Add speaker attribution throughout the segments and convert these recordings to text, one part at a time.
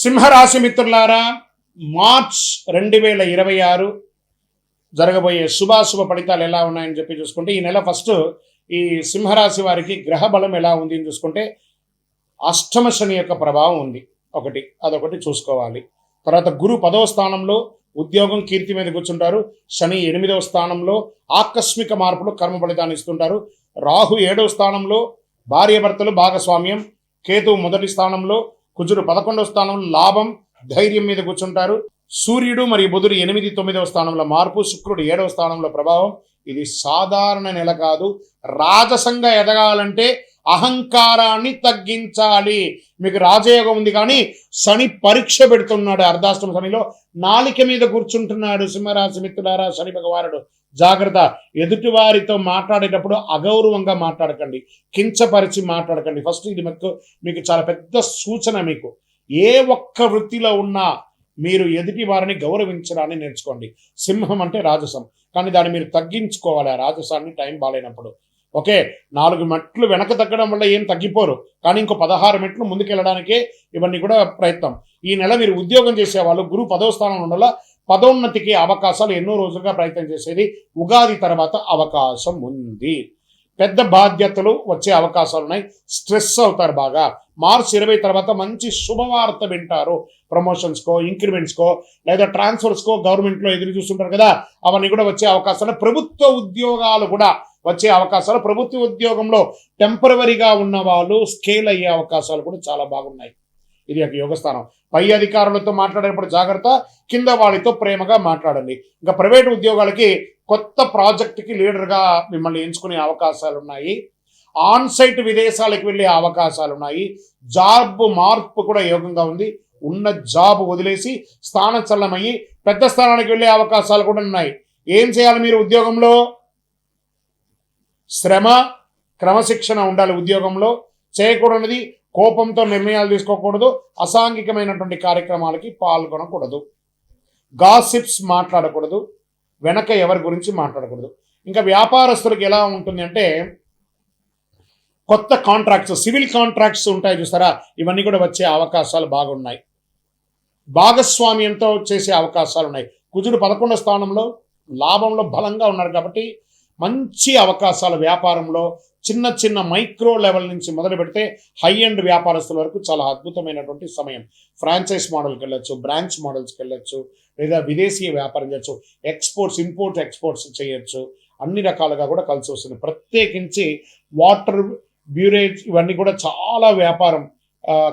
Speaker 1: సింహరాశి మిత్రులారా, మార్చ్ 2026 జరగబోయే శుభాశుభ ఫలితాలు ఎలా ఉన్నాయని చెప్పి చూసుకుంటే, ఈ నెల ఫస్ట్ ఈ సింహరాశి వారికి గ్రహ బలం ఎలా ఉంది అని చూసుకుంటే, అష్టమ శని యొక్క ప్రభావం ఉంది. అదొకటి చూసుకోవాలి. తర్వాత గురు 10వ స్థానంలో ఉద్యోగం కీర్తి మీద కూర్చుంటారు. శని 8వ స్థానంలో ఆకస్మిక మార్పులు కర్మ ఫలితాన్ని ఇస్తుంటారు. రాహు 7వ స్థానంలో భార్యాభర్తలు భాగస్వామ్యం. కేతువు 1వ స్థానంలో, కుజుడు 11వ స్థానంలో లాభం ధైర్యం మీద కూర్చుంటారు. సూర్యుడు మరియు బుధుడు 8, 9వ స్థానంలో మార్పు, శుక్రుడు 7వ స్థానంలో ప్రభావం. ఇది సాధారణ నెల కాదు. రాజసంగా ఎదగాలంటే అహంకారాన్ని తగ్గించాలి. మీకు రాజయోగం ఉంది, కానీ శని పరీక్ష పెడుతున్నాడు. అర్ధాష్టమ శనిలో నాలిక మీద కూర్చుంటున్నాడు. సింహరాశి మిత్రులారా, శని భగవానుడు జాగ్రత్త. ఎదుటివారితో మాట్లాడేటప్పుడు అగౌరవంగా మాట్లాడకండి, కించపరిచి మాట్లాడకండి. ఫస్ట్ ఇది మీకు చాలా పెద్ద సూచన. మీకు ఏ ఒక్క వృత్తిలో ఉన్నా మీరు ఎదుటి వారిని గౌరవించడాన్ని నేర్చుకోండి. సింహం అంటే రాజసం, కానీ దాన్ని మీరు తగ్గించుకోవాలి. ఆ రాజసాన్ని టైం బాగాలేనప్పుడు. ఓకే, 4 మెట్లు వెనక తగ్గడం వల్ల ఏం తగ్గిపోరు, కానీ ఇంకో 16 మెట్లు ముందుకెళ్ళడానికే ఇవన్నీ కూడా ప్రయత్నం. ఈ నెల మీరు ఉద్యోగం చేసేవాళ్ళు గురు 10వ స్థానంలో ఉండాల. పదోన్నతికి అవకాశాలు ఎన్నో రోజులుగా ప్రయత్నం చేసేది. ఉగాది తర్వాత అవకాశం ఉంది. పెద్ద బాధ్యతలు వచ్చే అవకాశాలు ఉన్నాయి. స్ట్రెస్ అవుతారు బాగా. మార్చ్ 20 తర్వాత మంచి శుభవార్త వింటారు. ప్రమోషన్స్కో, ఇంక్రిమెంట్స్కో, లేదా ట్రాన్స్ఫర్స్కో గవర్నమెంట్లో ఎదురు చూస్తుంటారు కదా, అవన్నీ కూడా వచ్చే అవకాశాలు. ప్రభుత్వ ఉద్యోగాలు కూడా వచ్చే అవకాశాలు. ప్రభుత్వ ఉద్యోగంలో టెంపరవరీగా ఉన్న వాళ్ళు స్కేల్ అయ్యే అవకాశాలు కూడా చాలా బాగున్నాయి. ఇది ఒక యోగస్థానం. పై అధికారులతో మాట్లాడేటప్పుడు జాగ్రత్త. కింద వాళ్ళతో ప్రేమగా మాట్లాడండి. ఇంకా ప్రైవేట్ ఉద్యోగాలకి కొత్త ప్రాజెక్టుకి లీడర్గా మిమ్మల్ని ఎంచుకునే అవకాశాలు ఉన్నాయి. ఆన్ సైట్ విదేశాలకు వెళ్ళే అవకాశాలు ఉన్నాయి. జాబ్ మార్పు కూడా యోగంగా ఉంది. ఉన్న జాబ్ వదిలేసి స్థానచలనమయ్యి పెద్ద స్థానానికి వెళ్ళే అవకాశాలు కూడా ఉన్నాయి. ఏం చేయాలి మీరు ఉద్యోగంలో? శ్రమ, క్రమశిక్షణ ఉండాలి. ఉద్యోగంలో చేయకూడనిది కోపంతో నిర్ణయాలు తీసుకోకూడదు. అసాంఘికమైనటువంటి కార్యక్రమాలకి పాల్గొనకూడదు. గాసిప్స్ మాట్లాడకూడదు. వెనక ఎవరి గురించి మాట్లాడకూడదు. ఇంకా వ్యాపారస్తులకు ఎలా ఉంటుంది అంటే, కొత్త కాంట్రాక్ట్స్, సివిల్ కాంట్రాక్ట్స్ ఉంటాయి చూస్తారా, ఇవన్నీ కూడా వచ్చే అవకాశాలు బాగున్నాయి. భాగస్వామ్యంతో చేసే అవకాశాలు ఉన్నాయి. కుజుడు 11వ స్థానంలో లాభంలో బలంగా ఉన్నారు కాబట్టి మంచి అవకాశాలు వ్యాపారంలో. చిన్న చిన్న మైక్రో లెవెల్ నుంచి మొదలు పెడితే హై ఎండ్ వ్యాపారస్తుల వరకు చాలా అద్భుతమైనటువంటి సమయం. ఫ్రాంచైజ్ మోడల్కి వెళ్ళొచ్చు, బ్రాంచ్ మోడల్స్కి వెళ్ళొచ్చు, లేదా విదేశీ వ్యాపారం చేయొచ్చు, ఇంపోర్ట్ ఎక్స్పోర్ట్స్ చేయొచ్చు. అన్ని రకాలుగా కూడా కలిసి వస్తుంది. ప్రత్యేకించి వాటర్ బ్యూరేజ్ ఇవన్నీ కూడా చాలా వ్యాపారం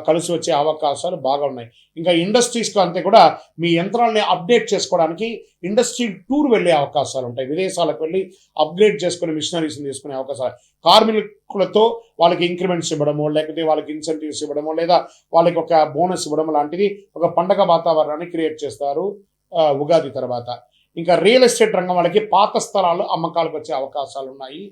Speaker 1: కలిసి వచ్చే అవకాశాలు బాగా ఉన్నాయి. ఇంకా ఇండస్ట్రీస్కి అంతే కూడా మీ యంత్రాలని అప్డేట్ చేసుకోవడానికి ఇండస్ట్రీ టూర్ వెళ్ళే అవకాశాలు ఉంటాయి. విదేశాలకు వెళ్ళి అప్గ్రేడ్ చేసుకుని మిషనరీస్ని తీసుకునే అవకాశాలు. కార్మికులతో వాళ్ళకి ఇంక్రిమెంట్స్ ఇవ్వడమో, లేకపోతే వాళ్ళకి ఇన్సెంటివ్స్ ఇవ్వడమో, లేదా వాళ్ళకి ఒక బోనస్ ఇవ్వడం లాంటిది ఒక పండగ వాతావరణాన్ని క్రియేట్ చేస్తారు ఉగాది తర్వాత. ఇంకా రియల్ ఎస్టేట్ రంగం వాళ్ళకి పాత స్థలాలు అమ్మకాలకు వచ్చే అవకాశాలు ఉన్నాయి.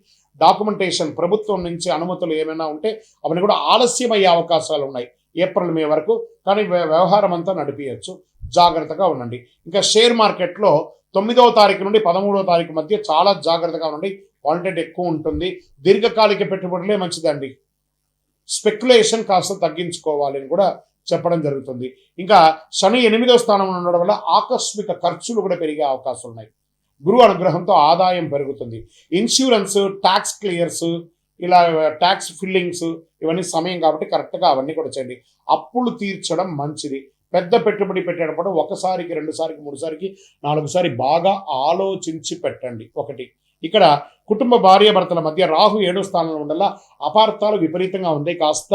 Speaker 1: డాక్యుమెంటేషన్, ప్రభుత్వం నుంచి అనుమతులు ఏమైనా ఉంటే అవన్నీ కూడా ఆలస్యం అయ్యే అవకాశాలు ఉన్నాయి ఏప్రిల్, మే వరకు. కానీ వ్యవహారం అంతా నడిపించచ్చు. జాగ్రత్తగా ఉండండి. ఇంకా షేర్ మార్కెట్లో 9వ తారీఖు నుండి 13వ తారీఖు మధ్య చాలా జాగ్రత్తగా ఉండండి. వాలంటెడ్ ఎక్కువ ఉంటుంది. దీర్ఘకాలిక పెట్టుబడులే మంచిదండి. స్పెక్యులేషన్ కాస్త తగ్గించుకోవాలి అని కూడా చెప్పడం జరుగుతుంది. ఇంకా శని 8వ స్థానంలో ఉండడం వల్ల ఆకస్మిక ఖర్చులు కూడా పెరిగే అవకాశాలు ఉన్నాయి. గురువు అనుగ్రహంతో ఆదాయం పెరుగుతుంది. ఇన్సూరెన్స్, ట్యాక్స్ క్లియర్స్, ఇలా ట్యాక్స్ ఫిల్లింగ్స్ ఇవన్నీ సమయం కాబట్టి కరెక్ట్గా అవన్నీ కూడా చేయండి. అప్పులు తీర్చడం మంచిది. పెద్ద పెట్టుబడి పెట్టేటప్పుడు 1సారికి 2సారికి 3సారికి 4సారి బాగా ఆలోచించి పెట్టండి. ఇక్కడ కుటుంబ భార్యాభర్తల మధ్య రాహు 7వ స్థానంలో ఉండాల. అపార్థాలు విపరీతంగా ఉంది. కాస్త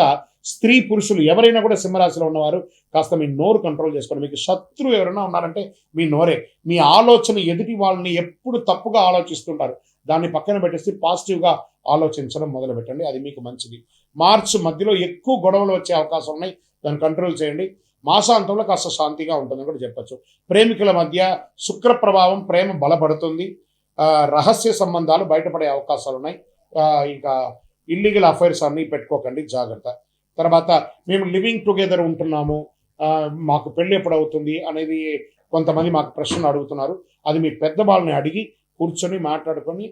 Speaker 1: స్త్రీ పురుషులు ఎవరైనా కూడా సింహరాశిలో ఉన్నవారు కాస్త మీ నోరు కంట్రోల్ చేసుకోండి. మీకు శత్రువు ఎవరైనా ఉన్నారంటే మీ నోరే. మీ ఆలోచన ఎదుటి వాళ్ళని ఎప్పుడు తప్పుగా ఆలోచిస్తుంటారు, దాన్ని పక్కన పెట్టేసి పాజిటివ్గా ఆలోచించడం మొదలు పెట్టండి. అది మీకు మంచిది. మార్చి మధ్యలో ఎక్కువ గొడవలు వచ్చే అవకాశం ఉన్నాయి, దాన్ని కంట్రోల్ చేయండి. మాసాంతంలో కాస్త శాంతిగా ఉంటుందని కూడా చెప్పచ్చు. ప్రేమికుల మధ్య శుక్ర ప్రభావం, ప్రేమ బలపడుతుంది. రహస్య సంబంధాలు బయటపడే అవకాశాలు ఉన్నాయి. ఇంకా ఇల్లీగల్ అఫైర్స్ అన్నీ పెట్టుకోకండి, జాగ్రత్త. తర్వాత మేము లివింగ్ టుగెదర్ ఉంటున్నాము, మాకు పెళ్ళి ఎప్పుడు అవుతుంది అనేది కొంతమంది మాకు ప్రశ్నలు అడుగుతున్నారు. అది మీ పెద్దవాళ్ళని అడిగి కూర్చొని మాట్లాడుకొని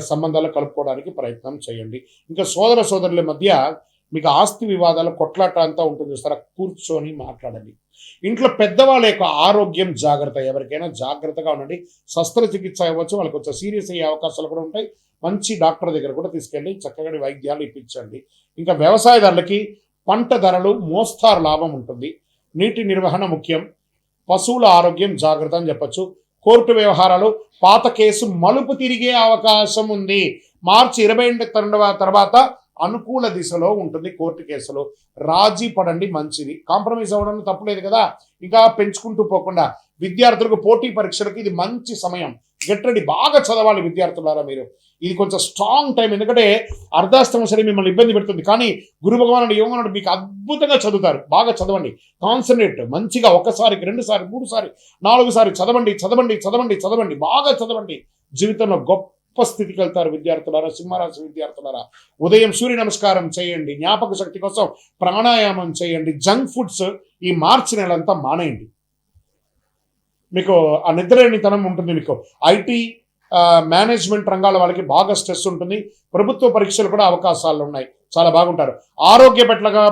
Speaker 1: సంబంధాలు కలుపుకోవడానికి ప్రయత్నం చేయండి. ఇంకా సోదరుల మధ్య మీకు ఆస్తి వివాదాల కొట్లాట అంతా ఉంటుంది చూస్తారా, కూర్చొని మాట్లాడండి. ఇంట్లో పెద్దవాళ్ళ యొక్క ఆరోగ్యం జాగ్రత్త, ఎవరికైనా జాగ్రత్తగా ఉండండి. శస్త్రచికిత్స అవ్వచ్చు, వాళ్ళకి కొంచెం సీరియస్ అయ్యే అవకాశాలు కూడా ఉంటాయి. మంచి డాక్టర్ దగ్గర కూడా తీసుకెళ్ళి చక్కగా వైద్యాలు ఇప్పించండి. ఇంకా వ్యవసాయదారులకి పంట ధరలు మోస్తారు లాభం ఉంటుంది. నీటి నిర్వహణ ముఖ్యం. పశువుల ఆరోగ్యం జాగ్రత్త అని చెప్పచ్చు. కోర్టు వ్యవహారాలు, పాత కేసు మలుపు తిరిగే అవకాశం ఉంది. మార్చి 22 తర్వాత అనుకూల దిశలో ఉంటుంది. కోర్టు కేసులో రాజీ పడండి, మంచిది. కాంప్రమైజ్ అవ్వడం తప్పులేదు కదా. ఇంకా పెంచుకుంటూ పోకుండా విద్యార్థులకు పోటీ పరీక్షలకు ఇది మంచి సమయం. గెట్ రెడీ, బాగా చదవాలి విద్యార్థులారా మీరు. ఇది కొంచెం స్ట్రాంగ్ టైం, ఎందుకంటే అర్ధాష్టమ శని మిమ్మల్ని ఇబ్బంది పెడుతుంది. కానీ గురు భగవానుడు యోగనుడు మీకు అద్భుతంగా చదువుతారు. బాగా చదవండి, కాన్సన్ట్రేట్ మంచిగా, ఒకసారికి 2 సారి 3 సారి 4 సారి చదవండి చదవండి చదవండి చదవండి, బాగా చదవండి. జీవితంలో గొప్ప స్థితికి వెళ్తారు విద్యార్థులారా, సింహరాశి విద్యార్థులారా. ఉదయం సూర్య నమస్కారం చేయండి, జ్ఞాపక శక్తి కోసం ప్రాణాయామం చేయండి. జంక్ ఫుడ్స్ ఈ మార్చి నెలంతా మానేయండి. మీకు ఆ నిద్రలేనితనం ఉంటుంది. మీకు ఐటీ మేనేజ్మెంట్ రంగాల వాళ్ళకి బాగా స్ట్రెస్ ఉంటుంది. ప్రభుత్వ పరీక్షలు కూడా అవకాశాలు ఉన్నాయి, చాలా బాగుంటారు. ఆరోగ్య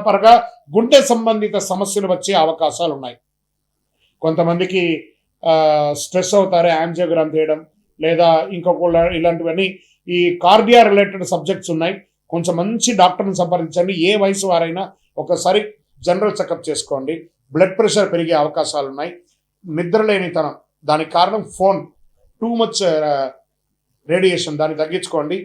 Speaker 1: పరంగా గుండె సంబంధిత సమస్యలు వచ్చే అవకాశాలు ఉన్నాయి. కొంతమందికి స్ట్రెస్ అవుతారు, యాంజియోగ్రామ్ చేయడం లేదా ఇంకొక ఇలాంటివన్నీ. ఈ కార్డియా రిలేటెడ్ సబ్జెక్ట్స్ ఉన్నాయి. కొంచెం మంచి డాక్టర్ని సంప్రదించండి. ఏ వయసు వారైనా ఒకసారి జనరల్ చెకప్ చేసుకోండి. బ్లడ్ ప్రెషర్ పెరిగే అవకాశాలు ఉన్నాయి. నిద్రలేనితనం, దానికి కారణం ఫోన్, టూ మచ్ రేడియేషన్, దాన్ని తగ్గించుకోండి.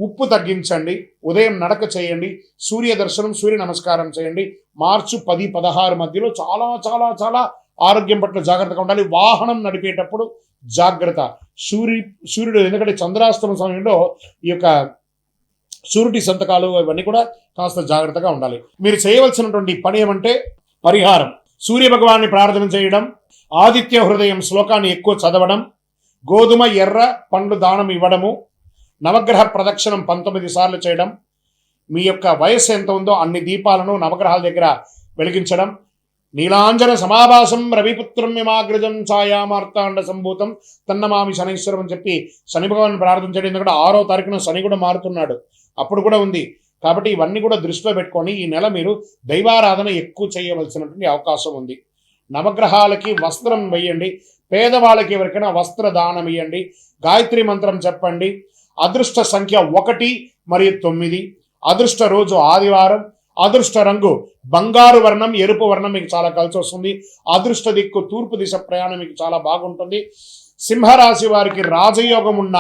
Speaker 1: ఉప్పు తగ్గించండి. ఉదయం నడక చేయండి. సూర్య దర్శనం, సూర్య నమస్కారం చేయండి. మార్చి 10-16 మధ్యలో చాలా చాలా చాలా ఆరోగ్యం పట్ల జాగ్రత్తగా ఉండాలి. వాహనం నడిపేటప్పుడు జాగ్రత్త. సూర్యుడు ఎందుకంటే చంద్రాస్తమ సమయంలో ఈ యొక్క సూర్యుడి సంతకాలు ఇవన్నీ కూడా కాస్త జాగ్రత్తగా ఉండాలి. మీరు చేయవలసినటువంటి పని ఏమంటే పరిహారం, సూర్య భగవాన్ని ప్రార్థన చేయడం, ఆదిత్య హృదయం శ్లోకాన్ని ఎక్కువ చదవడం, గోధుమ ఎర్ర పండ్లు దానం ఇవ్వడము, నవగ్రహ ప్రదక్షిణం 19 సార్లు చేయడం, మీ యొక్క వయస్సు ఎంత ఉందో అన్ని దీపాలను నవగ్రహాల దగ్గర వెలిగించడం, నీలాంజన సమాభాసం రవిపుత్రం యమాగ్రజం ఛాయామార్తాండ సంభూతం తన్నమామి శనైశ్వరం అని చెప్పి శని భగవాన్ని ప్రార్థన చేయడం. ఎందుకంటే 6వ తారీఖున శని కూడా మారుతున్నాడు, అప్పుడు కూడా ఉంది. కాబట్టి ఇవన్నీ కూడా దృష్టిలో పెట్టుకొని ఈ నెల మీరు దైవారాధన ఎక్కువ చేయవలసినటువంటి అవకాశం ఉంది. నవగ్రహాలకి వస్త్రం వేయండి. పేదవాళ్ళకి ఎవరికైనా వస్త్ర దానం ఇవ్వండి. గాయత్రి మంత్రం చెప్పండి. అదృష్ట సంఖ్య 1 మరియు 9. అదృష్ట రోజు ఆదివారం. అదృష్ట రంగు బంగారు వర్ణం, ఎరుపు వర్ణం మీకు చాలా కలిసి వస్తుంది. అదృష్ట దిక్కు తూర్పు దిశ ప్రయాణం మీకు చాలా బాగుంటుంది. సింహరాశి వారికి రాజయోగం ఉన్న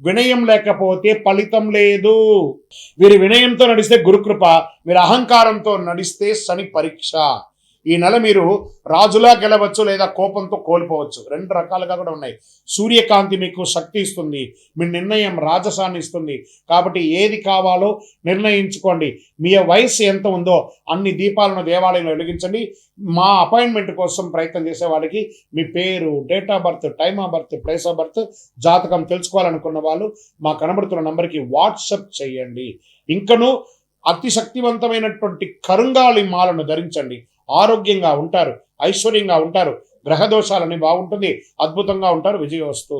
Speaker 1: వినయం లేకపోతే ఫలితం లేదు. వీరి వినయంతో నడిస్తే గురుకృప, మీరు అహంకారంతో నడిస్తే శని పరీక్ష. ఈ నెల మీరు రాజులా గెలవచ్చు లేదా కోపంతో కోల్పోవచ్చు. 2 రకాలుగా కూడా ఉన్నాయి. సూర్యకాంతి మీకు శక్తి ఇస్తుంది, మీ నిర్ణయం రాజసాన్ని ఇస్తుంది. కాబట్టి ఏది కావాలో నిర్ణయించుకోండి. మీ వయసు ఎంత ఉందో అన్ని దీపాలను దేవాలయంలో వెలిగించండి. మా అపాయింట్మెంట్ కోసం ప్రయత్నం చేసే వాళ్ళకి మీ పేరు, date of birth, time of birth, place of birth, జాతకం తెలుసుకోవాలనుకున్న వాళ్ళు మా కనబడుతున్న నంబర్కి వాట్సప్ చేయండి. ఇంకను అతి శక్తివంతమైనటువంటి కరుంగాళి మాలను ధరించండి. ఆరోగ్యంగా ఉంటారు, ఐశ్వర్యంగా ఉంటారు, గ్రహదోషాలని బాగుంటుంది, అద్భుతంగా ఉంటారు. విజయవస్తు.